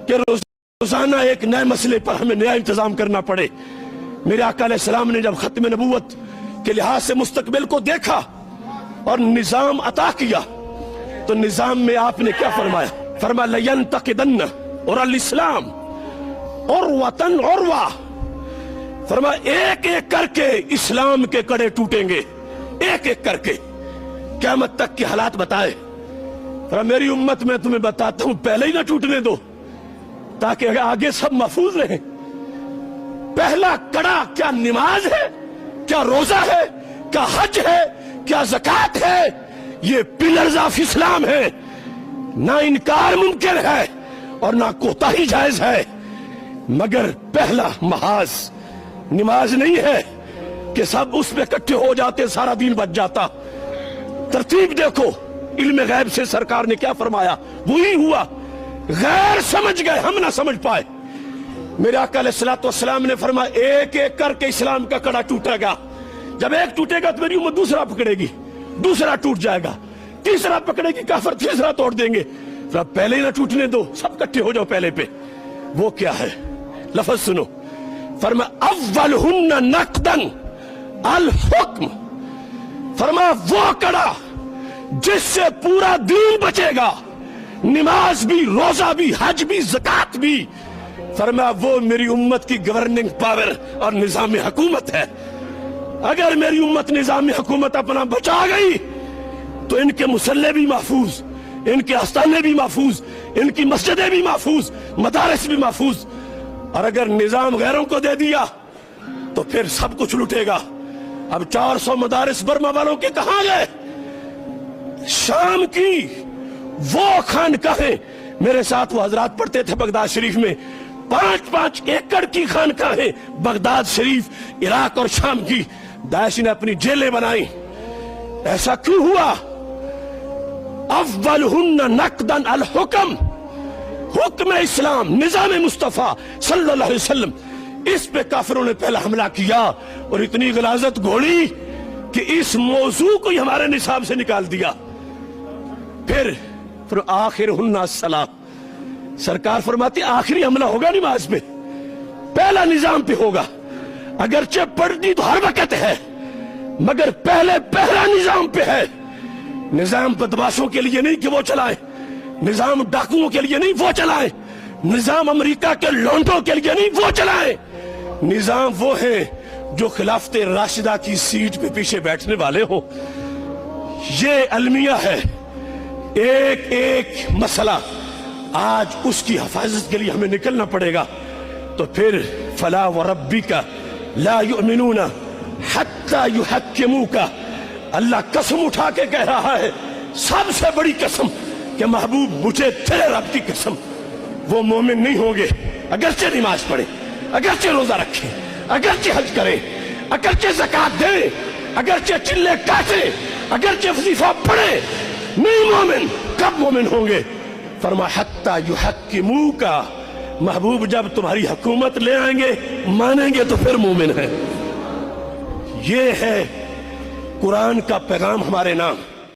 کہ روزانہ ایک نئے مسئلے پر ہمیں نیا انتظام کرنا پڑے۔ میرے آقا علیہ السلام نے جب ختم نبوت کے لحاظ سے مستقبل کو دیکھا اور نظام عطا کیا تو نظام میں آپ نے کیا فرمایا؟ فرمایا لَيَنْتَقِدَنَّ اور الاسلام عُرْوَةً عُرْوَةً، فرمایا ایک ایک کر کے اسلام کے کڑے ٹوٹیں گے، ایک ایک کر کے، قیامت تک کے حالات بتائے۔ فرمایا میری امت میں تمہیں بتاتا ہوں پہلے ہی نہ ٹوٹنے دو تاکہ آگے سب محفوظ رہیں۔ پہلا کڑا کیا نماز ہے، کیا روزہ ہے، کیا حج ہے، کیا زکوٰۃ ہے؟ یہ پلرز آف اسلام ہے، نہ انکار ممکن ہے اور نہ کوتاہی جائز ہے، مگر پہلا محاذ نماز نہیں ہے کہ سب اس پہ اکٹھے ہو جاتے سارا دین بچ جاتا۔ ترتیب دیکھو، علم غیب سے سرکار نے کیا فرمایا وہی ہوا، غیر سمجھ گئے ہم نہ سمجھ پائے۔ میرے آقا علیہ السلام نے فرمایا ایک ایک کر کے اسلام کا کڑا ٹوٹے گا، جب ایک ٹوٹے گا تو میری امت دوسرا پکڑے گی، دوسرا ٹوٹ جائے گا، تیسرا پکڑے گی، کافر تیسرا توڑ دیں گے۔ پہلے ہی نہ ٹوٹنے دو، سب اکٹھے ہو جاؤ پہلے پہ۔ وہ کیا ہے؟ لفظ سنو، فرمایا اولہن نقدن الحکم، فرمایا وہ کڑا جس سے پورا دین بچے گا، نماز بھی، روزہ بھی، حج بھی، زکوٰۃ بھی، فرمایا وہ میری امت کی گورننگ پاور اور نظام حکومت ہے۔ اگر میری امت نظام حکومت اپنا بچا گئی تو ان کے مسلح بھی محفوظ، ان کے آستانے بھی محفوظ، ان کی مسجدیں بھی محفوظ، مدارس بھی محفوظ۔ اور اگر نظام غیروں کو دے دیا تو پھر سب کچھ لٹے گا۔ اب 400 مدارس برما والوں کے کہاں گئے؟ شام کی وہ خانقاہیں، میرے ساتھ وہ حضرات پڑھتے تھے بغداد شریف میں، 5-5 ایکڑ کی خانقاہیں بغداد شریف، عراق اور شام کی، داعش نے اپنی جیلیں بنائی۔ ایسا کیوں ہوا؟ اولہن نقدن الحکم، حکم اسلام، نظام مصطفیٰ صلی اللہ علیہ وسلم، اس پہ کافروں نے پہلا حملہ کیا اور اتنی غلاظت گھوڑی کہ اس موضوع کو ہی ہمارے نصاب سے نکال دیا۔ پھر آخرہن الصلاۃ، سرکار فرماتی آخری حملہ ہوگا نماز پہ، پہلا نظام پہ ہوگا، اگرچہ پڑھنی تو ہر وقت ہے مگر پہلا نظام پہ ہے۔ نظام بدماشوں کے لیے نہیں کہ وہ چلائیں، نظام ڈاکوؤں کے لیے نہیں وہ چلائیں، نظام امریکہ کے لونڈوں کے لیے نہیں وہ چلائیں، نظام وہ ہے جو خلافت راشدہ کی سیٹ پہ پیچھے بیٹھنے والے ہوں۔ یہ المیہ ہے، ایک ایک مسئلہ آج اس کی حفاظت کے لیے ہمیں نکلنا پڑے گا۔ تو پھر فلا وربک لا یؤمنون حتی یحکموک، اللہ قسم اٹھا کے کہہ رہا ہے، سب سے بڑی قسم کہ محبوب مجھے تیرے رب کی قسم، وہ مومن نہیں ہوں گے اگرچہ نماز پڑھے، اگرچہ روزہ رکھے، اگرچہ حج کرے، اگرچہ زکوٰۃ دے، اگرچہ چلے کاٹے، اگرچہ وظیفہ پڑھے، نہیں مومن۔ کب مومن ہوں گے؟ فرمایا حتی یحکموک، محبوب جب تمہاری حکومت لے آئیں گے، مانیں گے تو پھر مومن ہیں۔ یہ ہے قرآن کا پیغام ہمارے نام۔